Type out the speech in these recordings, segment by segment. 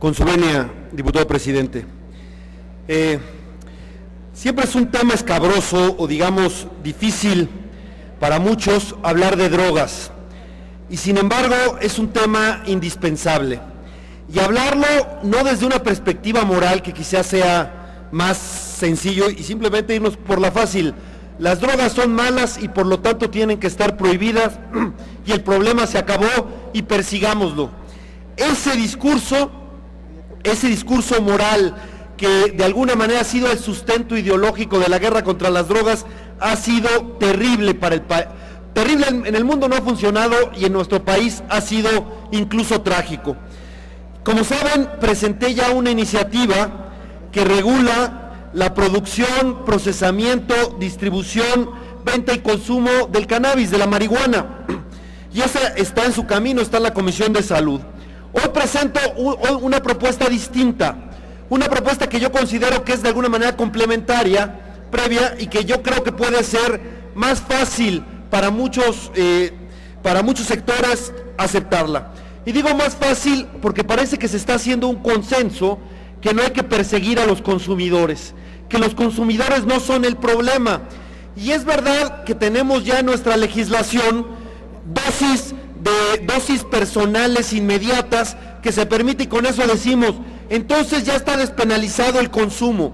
Con su venia, diputado presidente. Siempre es un tema escabroso o digamos difícil para muchos hablar de drogas y sin embargo es un tema indispensable y hablarlo no desde una perspectiva moral que quizás sea más sencillo y simplemente irnos por la fácil. Las drogas son malas y por lo tanto tienen que estar prohibidas y el problema se acabó y persigámoslo. Ese discurso moral que de alguna manera ha sido el sustento ideológico de la guerra contra las drogas ha sido terrible para el país. Terrible en el mundo, no ha funcionado y en nuestro país ha sido incluso trágico. Como saben, presenté ya una iniciativa que regula la producción, procesamiento, distribución, venta y consumo del cannabis, de la marihuana, y esa está en su camino, está en la Comisión de Salud. Hoy presento una propuesta distinta, una propuesta que yo considero que es de alguna manera complementaria, previa, y que yo creo que puede ser más fácil para muchos sectores aceptarla. Y digo más fácil porque parece que se está haciendo un consenso que no hay que perseguir a los consumidores, que los consumidores no son el problema. Y es verdad que tenemos ya en nuestra legislación dosis personales inmediatas que se permite y con eso decimos, entonces ya está despenalizado el consumo.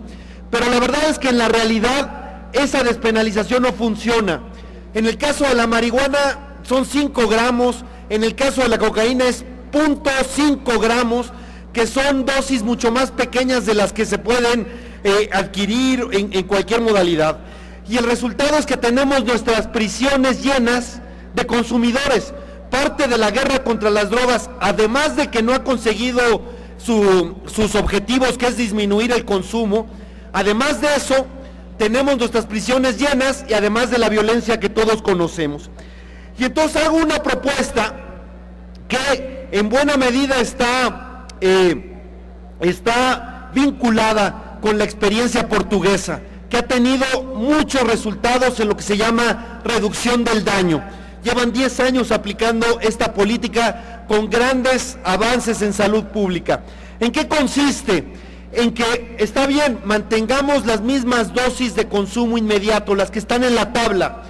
Pero la verdad es que en la realidad esa despenalización no funciona. En el caso de la marihuana son 5 gramos, en el caso de la cocaína es 0.5 gramos, que son dosis mucho más pequeñas de las que se pueden adquirir en cualquier modalidad. Y el resultado es que tenemos nuestras prisiones llenas de consumidores. Parte de la guerra contra las drogas, además de que no ha conseguido sus objetivos, que es disminuir el consumo, además de eso, tenemos nuestras prisiones llenas y además de la violencia que todos conocemos. Y entonces hago una propuesta que en buena medida está vinculada con la experiencia portuguesa, que ha tenido muchos resultados en lo que se llama reducción del daño. Llevan 10 años aplicando esta política con grandes avances en salud pública. ¿En qué consiste? En que, está bien, mantengamos las mismas dosis de consumo inmediato, las que están en la tabla,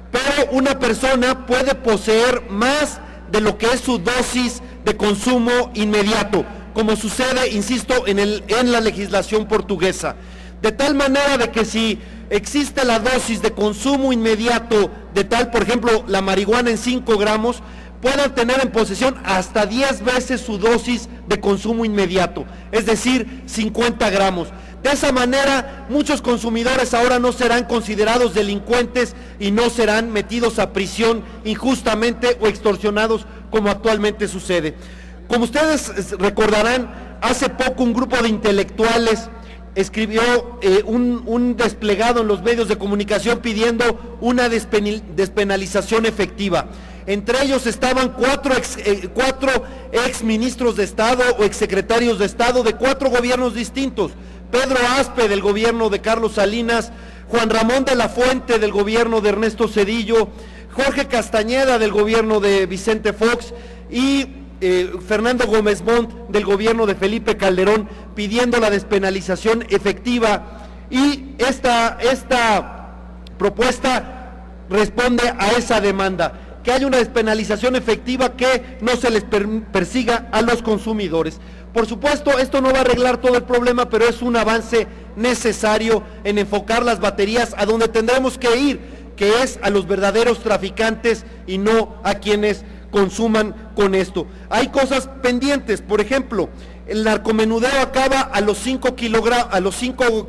pero una persona puede poseer más de lo que es su dosis de consumo inmediato, como sucede, insisto, en la legislación portuguesa. De tal manera de que si existe la dosis de consumo inmediato de tal, por ejemplo, la marihuana en 5 gramos, puedan tener en posesión hasta 10 veces su dosis de consumo inmediato, es decir, 50 gramos. De esa manera, muchos consumidores ahora no serán considerados delincuentes y no serán metidos a prisión injustamente o extorsionados como actualmente sucede. Como ustedes recordarán, hace poco un grupo de intelectuales escribió un desplegado en los medios de comunicación pidiendo una despenalización efectiva. Entre ellos estaban 4 ex ministros de Estado o exsecretarios de Estado de 4 gobiernos distintos: Pedro Aspe del gobierno de Carlos Salinas, Juan Ramón de la Fuente del gobierno de Ernesto Zedillo, Jorge Castañeda del gobierno de Vicente Fox y Fernando Gómez Montt del gobierno de Felipe Calderón, pidiendo la despenalización efectiva, y esta propuesta responde a esa demanda, que haya una despenalización efectiva, que no se les persiga a los consumidores. Por supuesto, esto no va a arreglar todo el problema, pero es un avance necesario en enfocar las baterías a donde tendremos que ir, que es a los verdaderos traficantes y no a quienes consuman con esto. Hay cosas pendientes, por ejemplo, el narcomenudeo acaba a los 5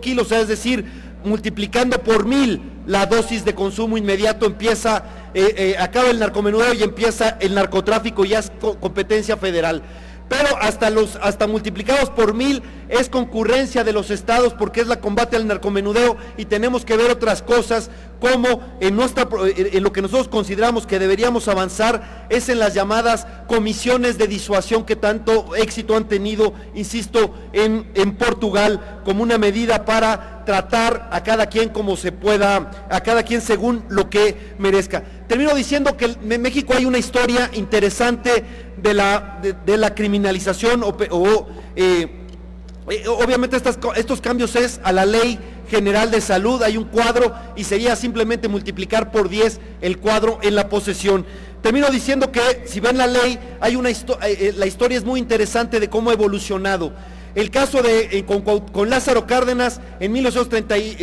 kilos, es decir, multiplicando por 1000 la dosis de consumo inmediato, acaba el narcomenudeo y empieza el narcotráfico, ya es competencia federal. Pero hasta multiplicados por 1000 es concurrencia de los estados, porque es la combate al narcomenudeo, y tenemos que ver otras cosas, como en lo que nosotros consideramos que deberíamos avanzar, es en las llamadas comisiones de disuasión que tanto éxito han tenido, insisto, en Portugal, como una medida para tratar a cada quien como se pueda, a cada quien según lo que merezca. Termino diciendo que en México hay una historia interesante de la criminalización o Obviamente estos cambios es a la Ley General de Salud, hay un cuadro y sería simplemente multiplicar por 10 el cuadro en la posesión. Termino diciendo que si ven la ley, hay la historia es muy interesante de cómo ha evolucionado. El caso con Lázaro Cárdenas en 1930,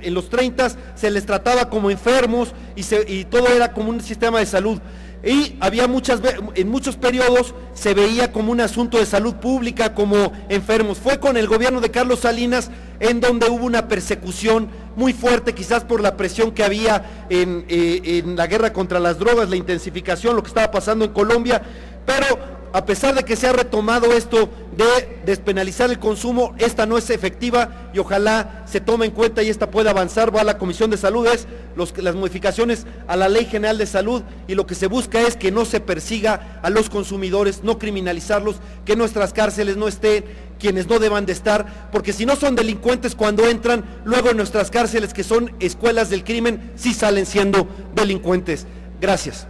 en los 30 se les trataba como enfermos y todo era como un sistema de salud. Y había en muchos periodos se veía como un asunto de salud pública, como enfermos. Fue con el gobierno de Carlos Salinas en donde hubo una persecución muy fuerte, quizás por la presión que había en la guerra contra las drogas, la intensificación, lo que estaba pasando en Colombia, pero a pesar de que se ha retomado esto de despenalizar el consumo, esta no es efectiva y ojalá se tome en cuenta y esta pueda avanzar. Va a la Comisión de Salud, las modificaciones a la Ley General de Salud, y lo que se busca es que no se persiga a los consumidores, no criminalizarlos, que en nuestras cárceles no estén quienes no deban de estar, porque si no son delincuentes cuando entran, luego en nuestras cárceles, que son escuelas del crimen, sí salen siendo delincuentes. Gracias.